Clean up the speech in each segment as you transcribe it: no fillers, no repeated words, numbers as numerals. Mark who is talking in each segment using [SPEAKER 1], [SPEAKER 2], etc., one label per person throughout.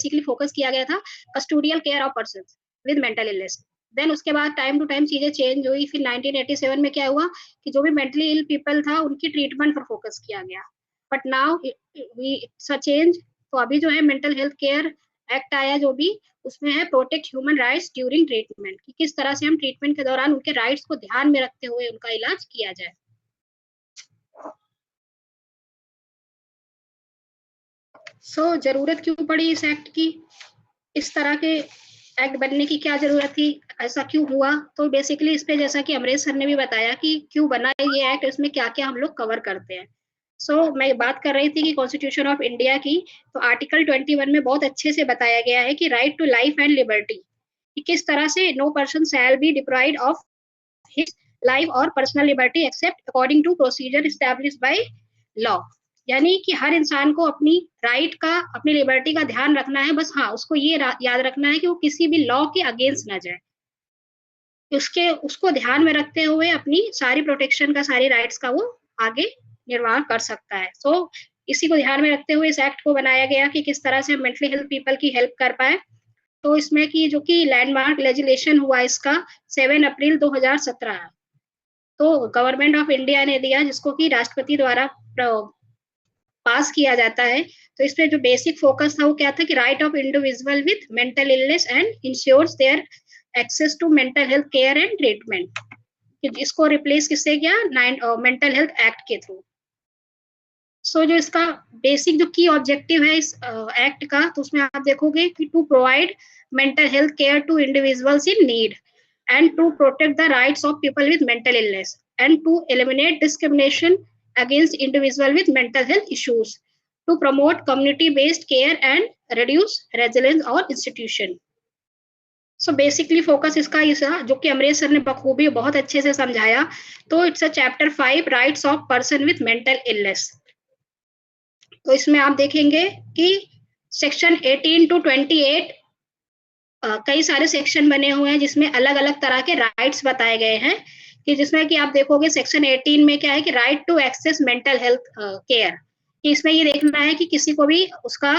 [SPEAKER 1] Basically focus किया गया था custodial care of person with mental illness. Then उसके बाद टाइम टू टाइम चीजें चेंज हुई, फिर 1987 में क्या हुआ कि जो भी मेंटली इल पीपल था उनकी ट्रीटमेंट पर फोकस किया गया। But now it's a change, तो अभी जो है मेंटल हेल्थ केयर एक्ट आया जो भी, उसमें है protect human rights during treatment, कि किस तरह से हम ट्रीटमेंट के दौरान उनके राइट्स को ध्यान में रखते हुए उनका इलाज किया जाए। जरूरत क्यों पड़ी इस एक्ट की, इस तरह के एक्ट बनने की क्या जरूरत थी, ऐसा क्यों हुआ? तो बेसिकली इस पे जैसा कि अमरेश सर ने भी बताया कि क्यों बना है ये एक्ट, इसमें क्या क्या हम लोग कवर करते हैं। मैं बात कर रही थी कि कॉन्स्टिट्यूशन ऑफ इंडिया की, तो आर्टिकल 21 में बहुत अच्छे से बताया गया है कि right to life and liberty, कि किस तरह से no person shall be deprived of his life और personal liberty except according to procedure established by law. यानी कि हर इंसान को अपनी राइट का, अपनी लिबर्टी का ध्यान रखना है, बस हाँ उसको ये याद रखना है कि वो किसी भी लॉ के अगेंस्ट ना जाए, उसको ध्यान में रखते हुए अपनी सारी प्रोटेक्शन का, सारी राइट्स का वो आगे निर्वाह कर सकता है। इसी को ध्यान में रखते हुए इस एक्ट को बनाया गया कि किस तरह से मेंटली हेल्थ पीपल की हेल्प कर पाए। तो इसमें की जो कि लैंडमार्क लेजिस्लेशन हुआ इसका 7 अप्रैल 2017, तो गवर्नमेंट ऑफ इंडिया ने दिया, जिसको कि राष्ट्रपति द्वारा पास किया जाता है। तो इसमें जो बेसिक फोकस था वो क्या था कि right of individual with mental illness and ensures their access to mental health care and treatment, इसको रिप्लेस किससे किया, मेंटल हेल्थ एक्ट के थ्रू। जो इसका बेसिक जो की ऑब्जेक्टिव है इस एक्ट का, तो उसमें आप देखोगे कि to provide mental health care to individuals in need and to protect the rights of people with mental illness and to eliminate discrimination against individuals with mental health issues, to promote community based care and reduce resilience or institution. Basically focus इसका जो कि Amresh sir ने बखूबी बहुत अच्छे से समझाया। तो it's a chapter 5 rights of person with mental illness. तो इसमें आप देखेंगे कि सेक्शन 18 to 28 कई सारे सेक्शन बने हुए हैं जिसमें अलग अलग तरह के राइट्स बताए गए हैं, कि जिसमें कि आप देखोगे सेक्शन 18 में क्या है कि right to access mental health care, कि इसमें ये देखना है कि किसी को भी उसका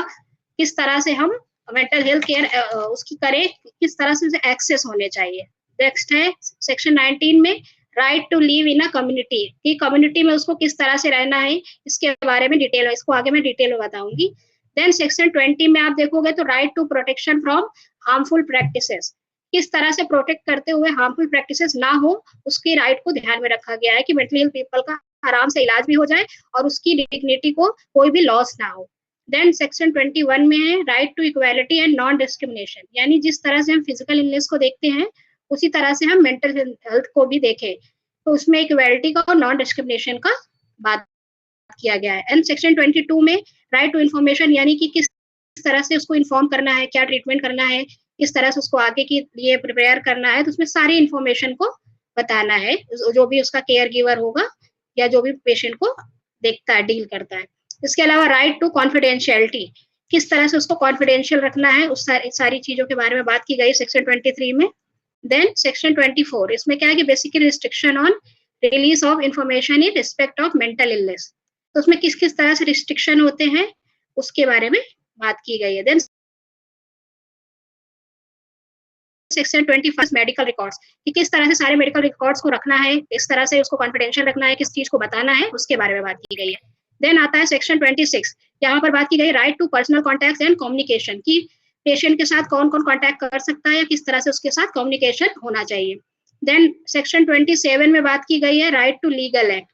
[SPEAKER 1] किस तरह से हम मेंटल हेल्थ केयर उसकी करें, किस तरह से उसे एक्सेस होने चाहिए। नेक्स्ट है सेक्शन 19 में right to live in a community, कि कम्युनिटी में उसको किस तरह से रहना है, इसके बारे में डिटेल, इसको आगे मैं डिटेल में बताऊंगी। देन सेक्शन 20 में आप देखोगे तो right to protection from harmful practices, किस तरह से प्रोटेक्ट करते हुए हार्मफुल प्रैक्टिसेस ना हो, उसकी राइट को ध्यान में रखा गया है कि मेंटली हेल्थ पीपल का आराम से इलाज भी हो जाए और उसकी डिग्निटी को कोई भी लॉस ना हो। देन सेक्शन 21 में है right to equality and non discrimination, यानी जिस तरह से हम फिजिकल इलनेस को देखते हैं उसी तरह से हम मेंटल हेल्थ को भी देखें, तो उसमें इक्वालिटी का और नॉन डिस्क्रिमिनेशन का बात किया गया है। एंड सेक्शन 22 में राइट टू इन्फॉर्मेशन, यानी कि किस तरह से उसको इन्फॉर्म करना है, क्या ट्रीटमेंट करना है, किस तरह से उसको आगे के लिए प्रिपेयर करना है, तो उसमें सारी इन्फॉर्मेशन को बताना है, जो भी उसका केयर गिवर होगा या जो भी पेशेंट को देखता है, डील करता है। इसके अलावा राइट टू कॉन्फिडेंशियलिटी, किस तरह से उसको कॉन्फिडेंशियल रखना है, उस सारी चीजों के बारे में बात की गई सेक्शन 23 में। देन सेक्शन 24, इसमें क्या है कि basically restriction on release of information in respect of mental illness, तो उसमें किस किस तरह से रिस्ट्रिक्शन होते हैं उसके बारे में बात की गई है। देन सेक्शन 25 मेडिकल रिकॉर्ड्स, कि किस तरह से सारे मेडिकल रिकॉर्ड्स को रखना है, किस तरह से उसको कॉन्फिडेंशियल रखना है, किस चीज को बताना है, उसके बारे में बात की गई है। देन आता है सेक्शन 26, यहाँ पर बात की गई right to personal contact and communication, की पेशेंट के साथ कौन कौन कॉन्टैक्ट कर सकता है या किस तरह से उसके साथ कम्युनिकेशन होना चाहिए। देन सेक्शन 27 में बात की गई है right to legal act,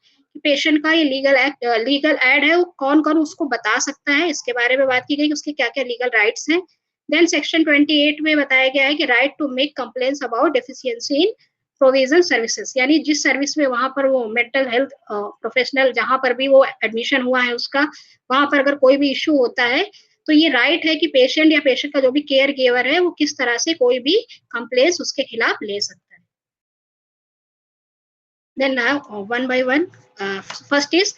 [SPEAKER 1] patient का ये लीगल एड है वो कौन कौन उसको बता सकता है, इसके बारे में बात की गई कि उसके क्या क्या लीगल राइट्स हैं। देन सेक्शन 28 में बताया गया है कि right to make complaints about deficiency in provision services, यानी जिस सर्विस में वहां पर वो मेंटल हेल्थ प्रोफेशनल जहां पर भी वो एडमिशन हुआ है उसका, वहां पर अगर कोई भी इश्यू होता है तो ये राइट है कि पेशेंट या पेशेंट का जो भी केयर गिवर है वो किस तरह से कोई भी कंप्लेंट्स उसके खिलाफ ले सकता है। Then now one by one, first is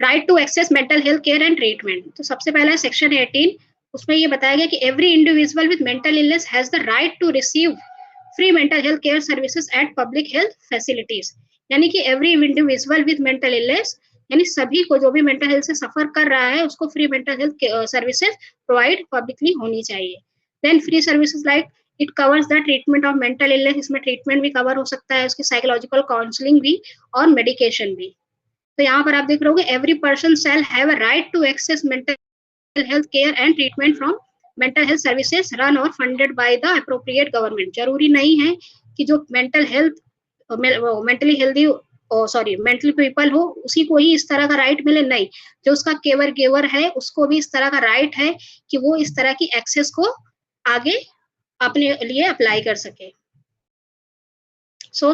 [SPEAKER 1] right to access mental health care and treatment. तो सबसे पहला है सेक्शन 18, उसमें ये बताया गया कि every individual with mental illness has the right to receive free mental health care services at public health facilities, यानी कि every individual with mental illness यानी सभी को जो भी मेंटल हेल्थ से सफर कर रहा है उसको free mental health services provide publicly होनी चाहिए। Then free services like it covers the treatment of mental illness, इसमें ट्रीटमेंट भी कवर हो सकता है, उसकी साइकोलॉजिकल काउंसलिंग भी और मेडिकेशन भी। तो यहाँ पर आप देख रहे हो every person shall have a right to access mental health care and treatment from mental health services run और funded by the appropriate government. जरूरी नहीं है कि जो mental health mentally healthy mental people हो उसी को ही इस तरह का राइट मिले, नहीं, जो उसका केवर गिवर है उसको भी इस तरह का राइट है कि वो इस तरह की एक्सेस को आगे अपने लिए अप्लाई कर सके। So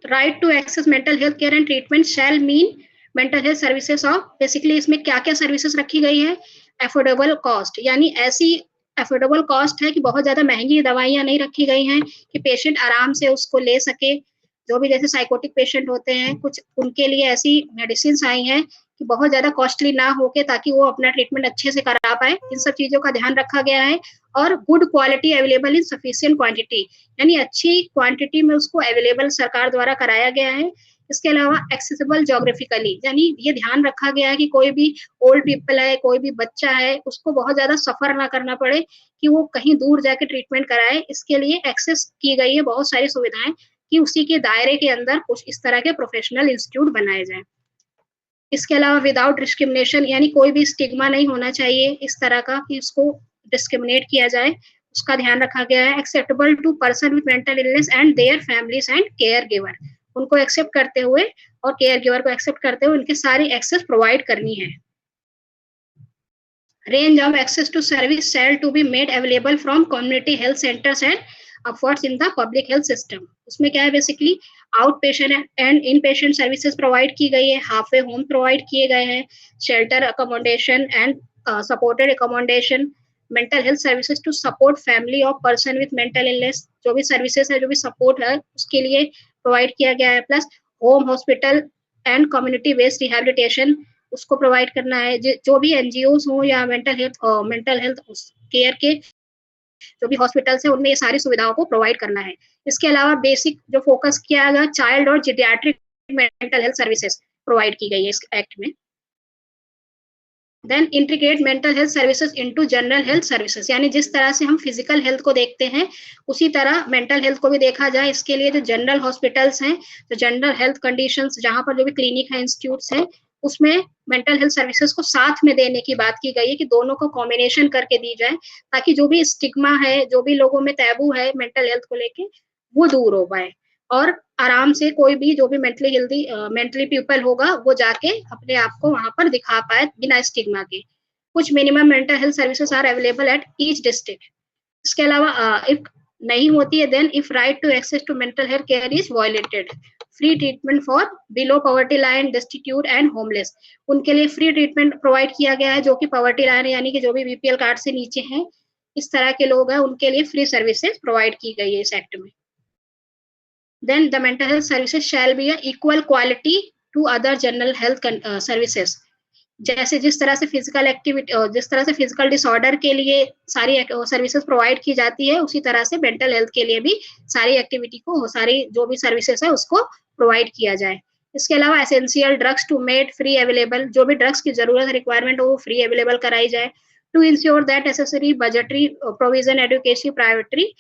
[SPEAKER 1] right to access mental health care and treatment shall mean mental health services of, basically इसमें क्या क्या सर्विसेज रखी गई है, अफोर्डेबल कॉस्ट, यानी ऐसी अफोर्डेबल कॉस्ट है कि बहुत ज्यादा महंगी दवाइयां नहीं रखी गई हैं कि पेशेंट आराम से उसको ले सके। जो भी जैसे साइकोटिक पेशेंट होते हैं कुछ, उनके लिए ऐसी मेडिसिन आई हैं कि बहुत ज्यादा कॉस्टली ना होके ताकि वो अपना ट्रीटमेंट अच्छे से करा पाए, इन सब चीजों का ध्यान रखा गया है। और good quality available in sufficient quantity, यानी अच्छी क्वांटिटी में उसको अवेलेबल सरकार द्वारा कराया गया है। इसके अलावा एक्सेसिबल जोग्राफिकली, यानी ये ध्यान रखा गया है कि कोई भी ओल्ड पीपल है, कोई भी बच्चा है, उसको बहुत ज्यादा सफर ना करना पड़े कि वो कहीं दूर जाके ट्रीटमेंट कराए। इसके लिए एक्सेस की गई है बहुत सारी सुविधाएं कि उसी के दायरे के अंदर कुछ इस तरह के प्रोफेशनल इंस्टीट्यूट बनाए जाए। इसके अलावा विदाउट डिस्क्रिमिनेशन, यानी कोई भी स्टिग्मा नहीं होना चाहिए इस तरह का कि उसको डिस्क्रिमिनेट किया जाए, उसका ध्यान रखा गया है। Acceptable to person with mental illness and their families and care giver, उनको एक्सेप्ट करते हुए और केयर गिवर को एक्सेप्ट करते हुए उनकी सारी एक्सेस प्रोवाइड करनी है। Range of access to service shall to be made available from community health centres and upwards in the public health system. उसमें क्या है, basically out patient and in patient services provide की गई है, half way home provide किए गए हैं, shelter accommodation and supported accommodation, mental health services to support family of person with mental illness, जो भी सर्विसेज है, जो भी सपोर्ट है उसके लिए प्रोवाइड किया गया है, plus home hospital and community based rehabilitation उसको प्रोवाइड करना है। जो भी एनजीओ हो या मेंटल हेल्थ केयर के जो भी हॉस्पिटल्स है उनमें ये सारी सुविधाओं को प्रोवाइड करना है। इसके अलावा बेसिक जो फोकस किया गया चाइल्ड और geriatric mental health services provide की गई है इस एक्ट में। Then integrate mental health services into general health services, यानी जिस तरह से हम फिजिकल हेल्थ को देखते हैं उसी तरह मेंटल हेल्थ को भी देखा जाए। इसके लिए जो जनरल हॉस्पिटल्स हैं, तो जनरल हेल्थ कंडीशंस जहां पर जो भी क्लिनिक है, इंस्टीट्यूट्स हैं, उसमें मेंटल हेल्थ सर्विसेज को साथ में देने की बात की गई है कि दोनों को कॉम्बिनेशन करके दी जाए, ताकि जो भी स्टिग्मा है, जो भी लोगों में टैबू है मेंटल हेल्थ को लेके, वो दूर हो पाए और आराम से कोई भी जो भी मेंटली पीपल होगा वो जाके अपने आप को वहां पर दिखा पाए बिना स्टिग्मा के। कुछ minimum mental health services are available at each district. इसके अलावा इफ नहीं होती है, then if right to access to mental health care is violated, free treatment for below poverty line, destitute and homeless, उनके लिए free treatment provide किया गया है। जो कि पॉवर्टी लाइन यानी कि जो भी बीपीएल कार्ड से नीचे हैं, इस तरह के लोग हैं, उनके लिए फ्री सर्विसेज प्रोवाइड की गई है इस एक्ट में। then the mental health services shall be a equal quality to other general health services। जैसे जिस तरह से फिजिकल एक्टिविटी, जिस तरह से फिजिकल डिसऑर्डर के लिए सारी सर्विसेज प्रोवाइड की जाती है, उसी तरह से मेंटल हेल्थ के लिए भी सारी एक्टिविटी को, सारी जो भी सर्विसेज है उसको प्रोवाइड किया जाए। इसके अलावा essential drugs to made free available, जो भी ड्रग्स की जरूरत रिक्वायरमेंट हो वो फ्री अवेलेबल कराई जाए। To ensure that necessary budgetary provision education priority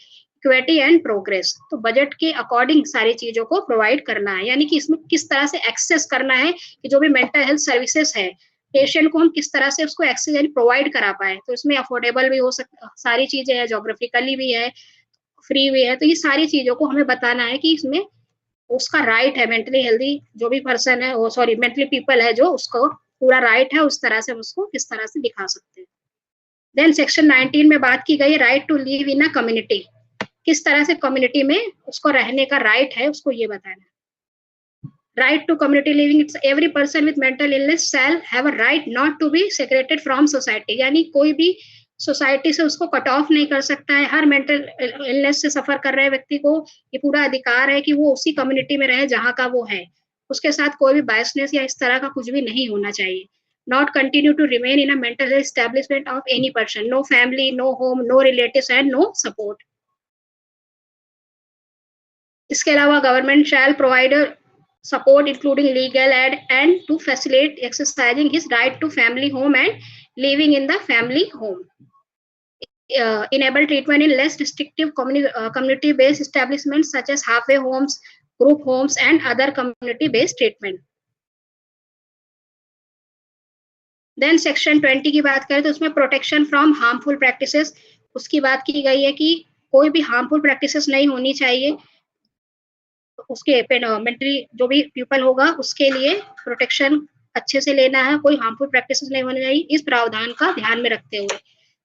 [SPEAKER 1] equity and progress, तो बजट के अकॉर्डिंग सारी चीजों को प्रोवाइड करना है, यानी कि इसमें किस तरह से एक्सेस करना है कि जो भी मेंटल हेल्थ सर्विसेज है पेशेंट को हम किस तरह से उसको एक्सेस यानी प्रोवाइड करा पाए। तो इसमें अफोर्डेबल भी हो सकता, सारी चीजें हैं, जोग्राफिकली भी है, फ्री भी है, तो ये सारी चीजों को हमें बताना है कि इसमें उसका राइट है, मेंटली हेल्दी जो भी पर्सन है, वो सॉरी मेंटली पीपल है जो, उसको पूरा राइट है, उस तरह से हम उसको किस तरह से दिखा सकते हैं। देन सेक्शन 19 में बात की गई right to live in a community, किस तरह से कम्युनिटी में उसको रहने का राइट है, उसको ये बताना है। Right to community living, it's every person with mental illness shall have a right not to be separated from society, यानी कोई भी सोसाइटी से उसको कट ऑफ नहीं कर सकता है। हर मेंटल इलनेस से सफर कर रहे व्यक्ति को ये पूरा अधिकार है कि वो उसी कम्युनिटी में रहे जहाँ का वो है, उसके साथ कोई भी बायसनेस या इस तरह का कुछ भी नहीं होना चाहिए। Not continue to remain in a mental health establishment of any person, no family, no home, no relatives and no support. इसके अलावा government shall provide support including legal and to facilitate exercising his right to family home and living in the family home. Enable treatment in less restrictive community-based establishments such as halfway homes, group homes, and other community-based treatment. Then section 20 की बात करें तो उसमें protection from harmful practices उसकी बात की गई है कि कोई भी हार्मफुल प्रैक्टिसेस नहीं होनी चाहिए, उसके मेंटली जो भी पीपल होगा उसके लिए प्रोटेक्शन अच्छे से लेना है, कोई हार्मफुल प्रैक्टिसेस नहीं होनी चाहिए, इस प्रावधान का ध्यान में रखते हुए।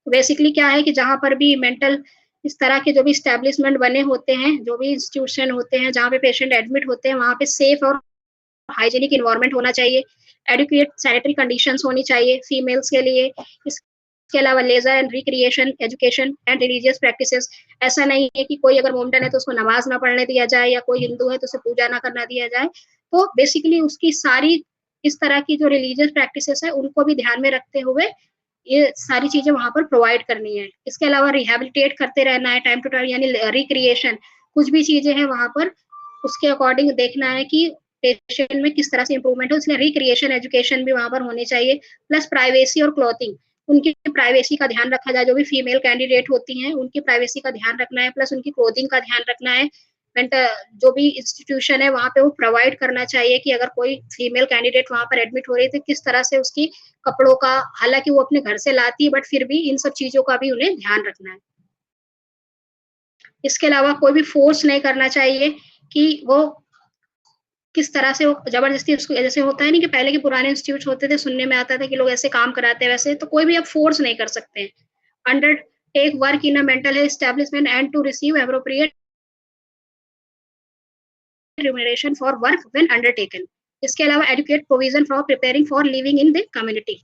[SPEAKER 1] तो बेसिकली क्या है कि जहां पर भी मेंटल इस तरह के जो भी स्टैब्लिशमेंट बने होते हैं, जो भी इंस्टीट्यूशन होते हैं जहाँ पे पेशेंट एडमिट होते हैं, वहां पे सेफ और हाइजीनिक इन्वायरमेंट होना चाहिए, एडुकेट सैनिटरी कंडीशंस होनी चाहिए फीमेल्स के लिए। इसके अलावा leisure and recreation, education and religious practices, ऐसा नहीं है कि कोई अगर मोमडन है तो उसको नमाज ना पढ़ने दिया जाए, या कोई हिंदू है तो उसे पूजा ना करना दिया जाए। तो बेसिकली उसकी सारी इस तरह की जो रिलीजियस प्रैक्टिसेस है उनको भी ध्यान में रखते हुए ये सारी चीजें वहां पर प्रोवाइड करनी है। इसके अलावा रिहेबिलिटेट करते रहना है टाइम टू टाइम, यानी रिक्रिएशन, कुछ भी चीजें हैं वहां पर उसके अकॉर्डिंग देखना है कि पेशेंट में किस तरह से इंप्रूवमेंट हो, इसलिए रिक्रिएशन एजुकेशन भी वहां पर होनी चाहिए। प्लस प्राइवेसी और क्लॉथिंग, उनकी प्राइवेसी का ध्यान रखा जाए, जो भी फीमेल कैंडिडेट होती हैं उनकी प्राइवेसी का ध्यान रखना है, प्लस उनकी क्लोथिंग का ध्यान रखना है। जो भी इंस्टीट्यूशन है वहां पे वो प्रोवाइड करना चाहिए कि अगर कोई फीमेल कैंडिडेट वहां पर एडमिट हो रही है तो किस तरह से उसकी कपड़ों का, हालांकि वो अपने घर से लाती है बट फिर भी इन सब चीजों का भी उन्हें ध्यान रखना है। इसके अलावा कोई भी फोर्स नहीं करना चाहिए कि वो किस तरह से वो जबरदस्ती उसको, जैसे होता है नहीं कि पहले के पुराने इंस्टीट्यूट होते थे, सुनने में आता था कि लोग ऐसे काम कराते हैं, वैसे तो कोई भी अब फोर्स नहीं कर सकते हैं। Undertake work in a mental health establishment and to receive appropriate remuneration for work when undertaken. इसके अलावा educate provision for preparing for living in the community.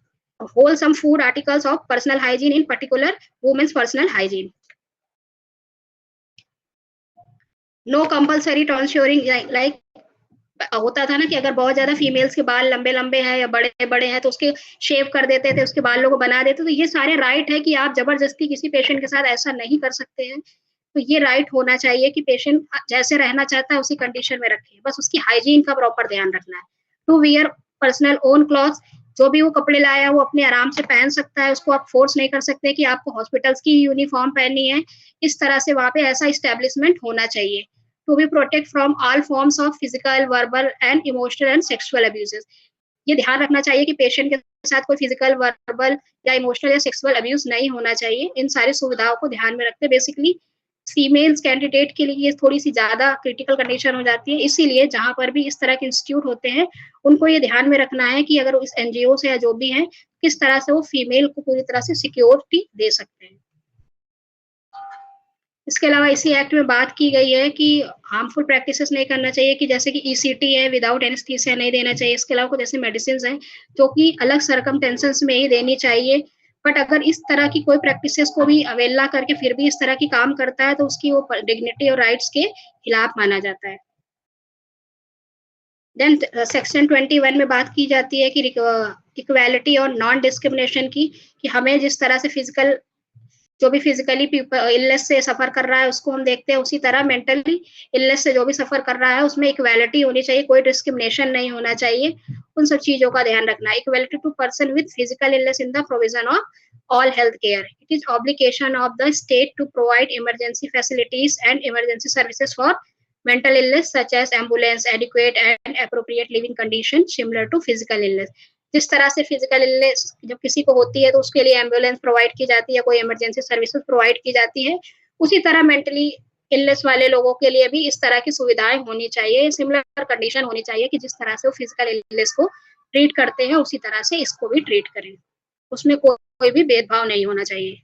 [SPEAKER 1] Wholesome food articles of personal hygiene, in particular women's personal hygiene. No compulsory tonsuring, like होता था ना कि अगर बहुत ज्यादा females के बाल लंबे लंबे हैं या बड़े बड़े हैं तो उसके शेव कर देते थे, उसके बालों को बना देते। तो ये सारे राइट है कि आप जबरदस्ती किसी पेशेंट के साथ ऐसा नहीं कर सकते हैं। तो ये राइट होना चाहिए कि पेशेंट जैसे रहना चाहता है उसी कंडीशन में रखे, बस उसकी हाइजीन का प्रॉपर ध्यान रखना है। To wear personal own clothes, जो भी वो कपड़े लाया वो अपने आराम से पहन सकता है, उसको आप फोर्स नहीं कर सकते कि आपको हॉस्पिटल्स की यूनिफॉर्म पहननी है। इस तरह से वहां पे ऐसा स्टैब्लिशमेंट होना चाहिए। To be protect from all forms of physical, verbal and emotional and sexual abuses. ये ध्यान रखना चाहिए कि पेशेंट के साथ कोई फिजिकल, वर्बल या इमोशनल या सेक्सुअल अब्यूज नहीं होना चाहिए। इन सारी सुविधाओं को ध्यान में रखते बेसिकली फीमेल्स कैंडिडेट के लिए ये थोड़ी सी ज्यादा क्रिटिकल कंडीशन हो जाती है, इसीलिए जहां पर भी इस तरह के इंस्टीट्यूट होते हैं उनको ये ध्यान में रखना है कि अगर इस एनजीओ से या जो भी है किस तरह से वो फीमेल को पूरी तरह से सिक्योरिटी दे सकते हैं। इसके अलावा इसी एक्ट में बात की गई है कि हार्मफुल प्रैक्टिसेस नहीं करना चाहिए, कि जैसे कि ईसीटी है, विदाउट एनेस्थीसिया नहीं देना चाहिए। इसके अलावा कुछ ऐसे मेडिसिन हैं जो कि अलग सर्कमटेंसेस में ही देनी चाहिए। बट अगर इस तरह की कोई प्रैक्टिसेस को भी अवेला करके फिर भी इस तरह की काम करता है तो उसकी वो डिग्निटी और राइट्स के खिलाफ माना जाता है। देन सेक्शन 21 में बात की जाती है कि इक्वालिटी और नॉन डिस्क्रिमिनेशन की, कि हमें जिस तरह से फिजिकल, जो भी फिजिकली इलनेस से सफर कर रहा है उसको हम देखते हैं, उसी तरह मेंटली इलनेस से जो भी सफर कर रहा है उसमें इक्वालिटी होनी चाहिए, कोई डिस्क्रिमिनेशन नहीं होना चाहिए। उन सब चीजों का ध्यान रखना। Equality to person with physical illness in the provision of all health care. It is obligation of the state to provide emergency facilities and emergency services for mental illness such as ambulance, adequate and appropriate living condition similar to physical illness. जिस तरह से physical illness जब किसी को होती है तो उसके लिए एम्बुलेंस प्रोवाइड की जाती है, कोई इमरजेंसी सर्विसेज प्रोवाइड की जाती है, उसी तरह मेंटली इलनेस वाले लोगों के लिए भी इस तरह की सुविधाएं होनी चाहिए, सिमिलर कंडीशन होनी चाहिए कि जिस तरह से वो फिजिकल इलनेस को ट्रीट करते हैं उसी तरह से इसको भी ट्रीट करें, उसमें कोई भी भेदभाव नहीं होना चाहिए।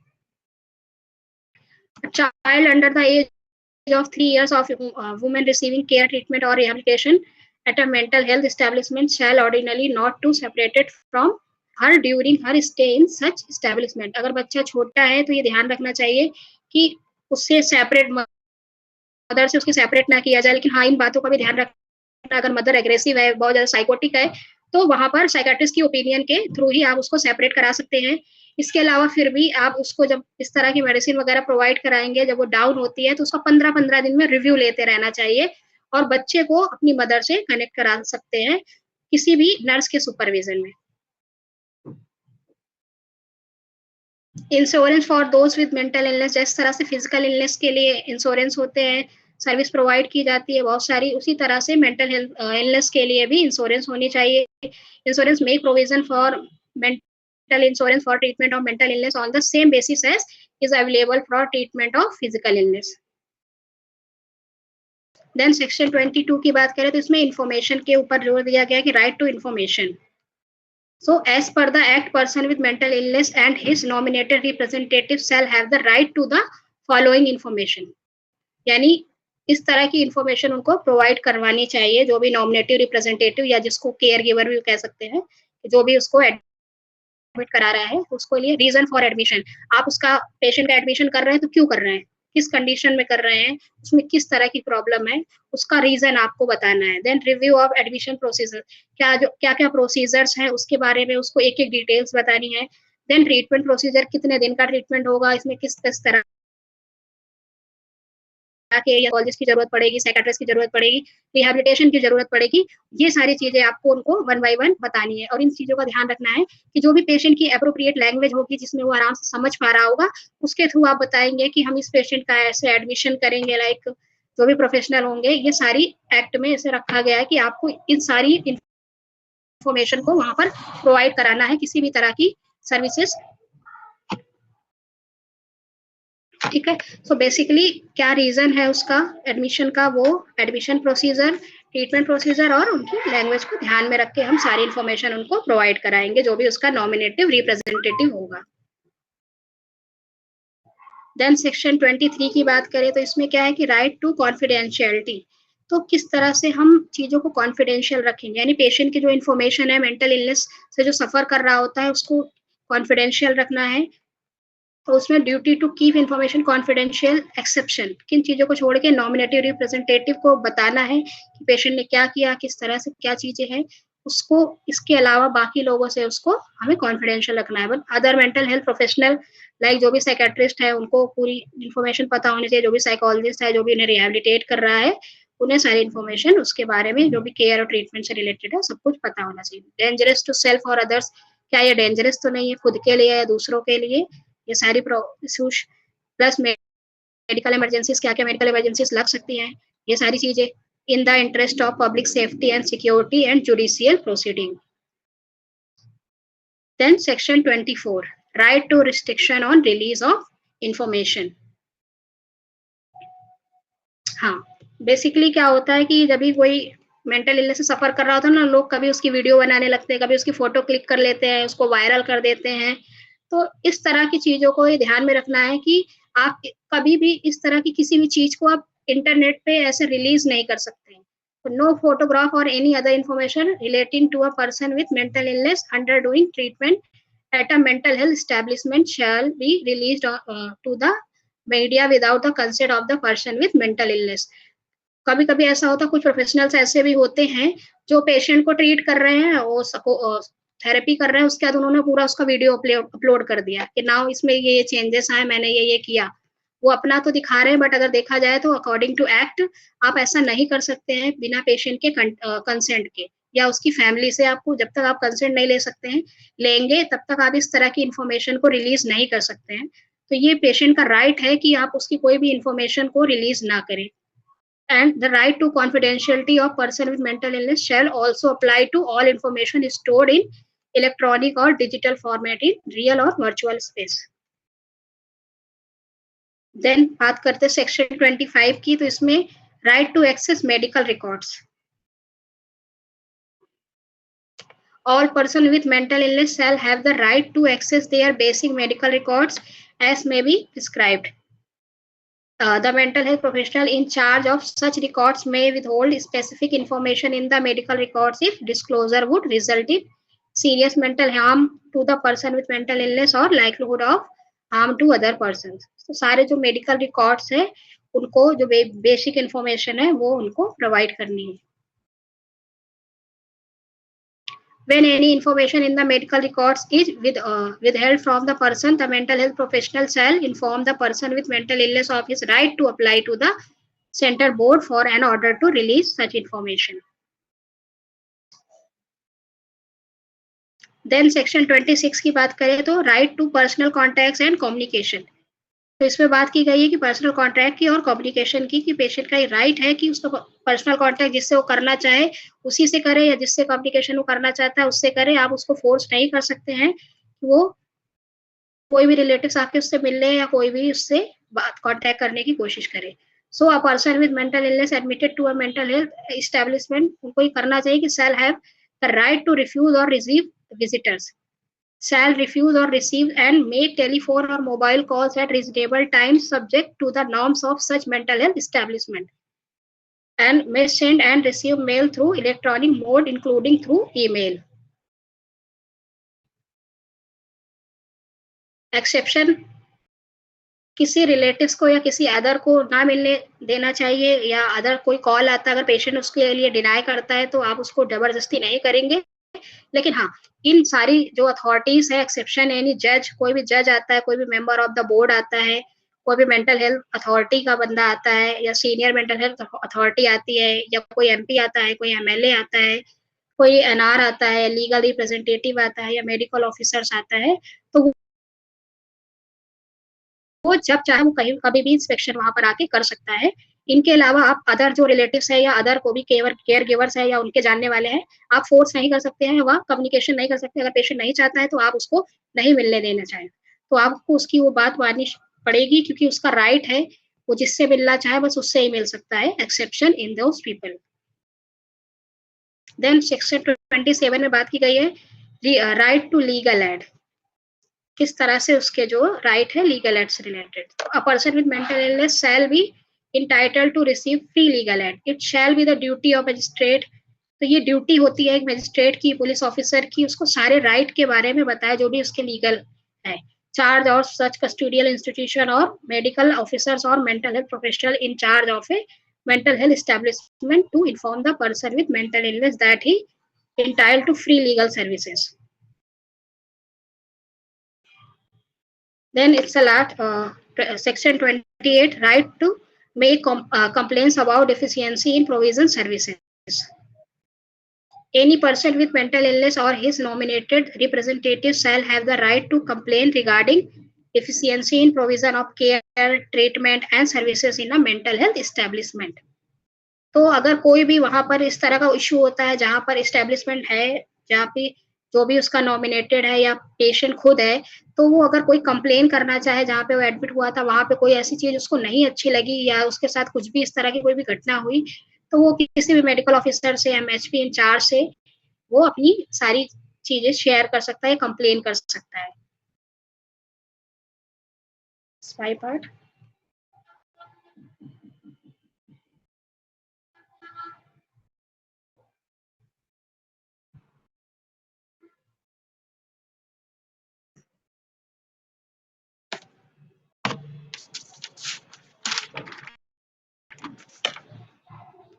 [SPEAKER 1] Child under the age of 3 years of women receiving care, treatment or rehabilitation at a mental health establishment shall ordinarily not to separated from her during her stay in such establishment. अगर बच्चा छोटा है तो ये ध्यान रखना चाहिए कि उससे सेपरेट, मदर से उसकी सेपरेट ना किया जाए। लेकिन हाँ, इन बातों का भी ध्यान रखना, अगर मदर एग्रेसिव है, बहुत ज्यादा साइकोटिक है, तो वहां पर साइकेट्रिस्ट की ओपिनियन के थ्रू ही आप उसको सेपरेट करा सकते हैं। इसके अलावा फिर भी आप उसको जब इस तरह की मेडिसिन वगैरह प्रोवाइड कराएंगे, जब वो डाउन होती है तो उसका 15-15 दिन में रिव्यू लेते रहना चाहिए और बच्चे को अपनी मदर से कनेक्ट करा सकते हैं किसी भी नर्स के सुपरविजन में। Insurance for those with mental illness, जिस तरह से फिजिकल इलनेस के लिए इंश्योरेंस होते हैं, सर्विस प्रोवाइड की जाती है बहुत सारी, उसी तरह से मेंटल हेल्थ इलनेस के लिए भी इंश्योरेंस होनी चाहिए। Insurance make provision for mental insurance for treatment of mental illness on the same basis as is available for treatment of physical illness. Then section 22 की बात करें तो इसमें इंफॉर्मेशन के ऊपर जोर दिया गया कि right to information. So, as per the Act, person with mental illness and his nominated representative shall have the right to the following information. यानी इस तरह की इंफॉर्मेशन उनको प्रोवाइड करवानी चाहिए, जो भी नॉमिनेटिव रिप्रेजेंटेटिव या जिसको केयर गिवर भी कह सकते हैं, जो भी उसको एडमिट करा रहा है, उसको लिए रीजन फॉर एडमिशन, आप उसका पेशेंट का एडमिशन कर रहे हैं तो क्यों कर रहे हैं, किस कंडीशन में कर रहे हैं, उसमें किस तरह की प्रॉब्लम है, उसका रीजन आपको बताना है। Then review of admission procedure, क्या क्या प्रोसीजर्स हैं उसके बारे में उसको एक एक डिटेल्स बतानी है। देन ट्रीटमेंट प्रोसीजर, कितने दिन का ट्रीटमेंट होगा, इसमें किस तरह के साइकोलॉजिस्ट की जरूरत पड़ेगी, साइकियाट्रिस्ट की जरूरत पड़ेगी, रिहैबिलिटेशन की जरूरत पड़ेगी, ये सारी चीजें आपको उनको 1 बाय 1 बतानी है। और इन चीजों का ध्यान रखना है कि जो भी पेशेंट की एप्रोप्रिएट लैंग्वेज होगी जिसमें वो आराम से समझ पा रहा होगा, उसके थ्रू आप बताएंगे कि हम इस पेशेंट का ऐसे एडमिशन करेंगे, लाइक जो भी प्रोफेशनल होंगे, ये सारी एक्ट में ऐसे रखा गया है कि आपको इन सारी इंफॉर्मेशन को वहां पर प्रोवाइड कराना है, किसी भी तरह की सर्विसेज। ठीक है, सो बेसिकली क्या रीजन है उसका एडमिशन का, वो एडमिशन प्रोसीजर, ट्रीटमेंट प्रोसीजर और उनकी लैंग्वेज को ध्यान में रख के हम सारी इंफॉर्मेशन उनको प्रोवाइड कराएंगे, जो भी उसका नॉमिनेटिव रिप्रेजेंटेटिव होगा। देन सेक्शन 23 की बात करें तो इसमें क्या है कि राइट टू कॉन्फिडेंशियलिटी, तो किस तरह से हम चीजों को कॉन्फिडेंशियल रखेंगे, यानी पेशेंट की जो इन्फॉर्मेशन है मेंटल इलनेस से जो सफर कर रहा होता है उसको कॉन्फिडेंशियल रखना है। तो उसमें duty to keep information confidential exception, किन चीजों को छोड़ के नॉमिनेटिव रिप्रेजेंटेटिव को बताना है कि पेशेंट ने क्या किया, किस तरह से क्या चीजें हैं, उसको इसके अलावा बाकी लोगों से उसको हमें कॉन्फिडेंशियल रखना है। But other mental health professional like जो भी साइकेट्रिस्ट है उनको पूरी इन्फॉर्मेशन पता होनी चाहिए, जो भी साइकोलॉजिस्ट है जो भी उन्हें रिहैबिलिटेट कर रहा है उन्हें सारी इन्फॉर्मेशन उसके बारे में जो भी केयर और ट्रीटमेंट से रिलेटेड है सब कुछ पता होना चाहिए। डेंजरस टू सेल्फ और अदर्स, क्या ये डेंजरस तो नहीं है खुद के लिए या दूसरों के लिए, ये सारी इश्यूज प्लस मेडिकल इमरजेंसीज, क्या क्या मेडिकल इमरजेंसीज लग सकती हैं, ये सारी चीजें in the interest of public safety and security and judicial proceeding. Then section 24 right to restriction on release of information. हाँ, बेसिकली क्या होता है कि जब भी कोई मेंटल इलनेस से सफर कर रहा होता है ना, लोग कभी उसकी वीडियो बनाने लगते हैं, कभी उसकी फोटो क्लिक कर लेते हैं, उसको वायरल कर देते हैं। तो इस तरह की चीजों को ये ध्यान में रखना है कि आप कभी भी इस तरह की किसी भी चीज को आप इंटरनेट पे ऐसे रिलीज नहीं कर सकते हैं। तो नो फोटोग्राफ और any other information relating to a person with mental illness under doing treatment at a mental health establishment shall be released to the media without the consent of the person with mental illness. कभी कभी ऐसा होता है, कुछ professionals ऐसे भी होते हैं जो पेशेंट को ट्रीट कर रहे हैं, वो थेरेपी कर रहे हैं, उसके बाद उन्होंने पूरा उसका वीडियो अपलोड कर दिया कि नाउ इसमें ये चेंजेस आए, मैंने ये किया। वो अपना तो दिखा रहे हैं, बट अगर देखा जाए तो अकॉर्डिंग टू एक्ट आप ऐसा नहीं कर सकते हैं बिना पेशेंट के कंसेंट के या उसकी फैमिली से। आपको जब तक आप कंसेंट नहीं ले सकते हैं, लेंगे तब तक आप इस तरह की इंफॉर्मेशन को रिलीज नहीं कर सकते हैं। तो ये पेशेंट का राइट है कि आप उसकी कोई भी इंफॉर्मेशन को रिलीज ना करें। And the right to confidentiality of person with mental illness shall also apply to all information stored in electronic or digital format in real or virtual space. Then बात करते हैं सेक्शन 25 की, तो इसमें right to access medical records. All person with mental illness shall have the right to access their basic medical records as may be prescribed. The mental health professional in charge of such records may withhold specific information in the medical records if disclosure would result in serious mental harm to the person with mental illness or likelihood of harm to other persons. तो सारे जो medical records है उनको जो basic information है वो उनको provide करनी है। When any information in the medical records is withheld from the person, the mental health professional shall inform the person with mental illness of his right to apply to the center board for an order to release such information. Then section 26 की बात करें तो right to personal contacts and communication. तो इसमें बात की गई है कि पर्सनल कॉन्टैक्ट की और कम्युनिकेशन की, कि पेशेंट का राइट है कि उसका पर्सनल कॉन्टैक्ट जिससे वो करना चाहे उसी से करे, या जिससे कम्युनिकेशन वो करना चाहता है उससे करे। आप उसको फोर्स नहीं कर सकते हैं कि वो कोई भी रिलेटिव्स आपके उससे मिलने या कोई भी उससे बात कॉन्टैक्ट करने की कोशिश करे। So a person with mental illness admitted to a mental health establishment, उनको ये करना चाहिए कि shall have the right to refuse और receive visitors, shall refuse or receive and make telephone or mobile calls at reasonable times subject to the norms of such mental health establishment, and may send and receive mail through electronic mode including through email. Exception, किसी relatives को या किसी other को ना मिलने देना चाहिए, या अदर कोई कॉल आता है अगर पेशेंट उसके लिए डिनाई करता है तो आप उसको जबरदस्ती नहीं करेंगे। लेकिन हाँ, इन सारी जो अथॉरिटीज है, एक्सेप्शन है, यानी जज, कोई भी जज आता है, कोई भी मेंबर ऑफ द बोर्ड आता है, कोई भी मेंटल हेल्थ अथॉरिटी का बंदा आता है, या सीनियर मेंटल हेल्थ अथॉरिटी आती है, या कोई एमपी आता है, कोई एमएलए आता है, कोई एनआर आता है, लीगल रिप्रेजेंटेटिव आता है, या मेडिकल ऑफिसर्स आता है, तो वो जब चाहे वो कहीं कभी भी इंस्पेक्शन वहां पर आके कर सकता है। इनके अलावा आप अदर जो रिलेटिव्स है या अदर को भी केयर गिवर्स है या उनके जानने वाले हैं, आप फोर्स नहीं कर सकते हैं, वह कम्युनिकेशन नहीं कर सकते। अगर पेशेंट नहीं चाहता है तो आप उसको नहीं मिलने देना चाहें, तो आपको उसकी वो बात माननी पड़ेगी, क्योंकि उसका राइट है, वो जिससे मिलना चाहे बस उससे ही मिल सकता है। Exception in those people. Then section 27 में बात की गई है राइट टू लीगल एड, किस तरह से उसके जो राइट है लीगल एड से related. A person with mental illness shall be entitled to receive free legal aid. It shall be the duty of magistrate. तो ये ड्यूटी होती है एक मजिस्ट्रेट की, पुलिस ऑफिसर की, उसको सारे राइट के बारे में बताया जो भी उसके लीगल है। चार्ज और सच कस्टोडियल इंस्टीट्यूशन और मेडिकल ऑफिसर्स और mental health professional in charge of A mental health establishment to inform the person with mental illness that he entitled to free legal services. Then it's a lot, section 28, right to make complaints about deficiency in provision services. Any person with mental illness or his nominated representative shall have the right to complain regarding deficiency in provision of care, treatment and services in a mental health establishment. तो अगर कोई भी वहां पर इस तरह का issue होता है जहां पर एस्टेब्लिशमेंट है, जहाँ पे जो भी उसका नॉमिनेटेड है या पेशेंट खुद है, तो वो अगर कोई कंप्लेन करना चाहे जहाँ पे वो एडमिट हुआ था, वहां पे कोई ऐसी चीज उसको नहीं अच्छी लगी या उसके साथ कुछ भी इस तरह की कोई भी घटना हुई, तो वो किसी भी मेडिकल ऑफिसर से, एमएचपी इंचार्ज से वो अपनी सारी चीजें शेयर कर सकता है, कंप्लेन कर सकता है। Spy part.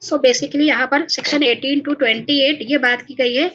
[SPEAKER 1] सो बेसिकली यहाँ पर सेक्शन 18 to 28 ये बात की गई है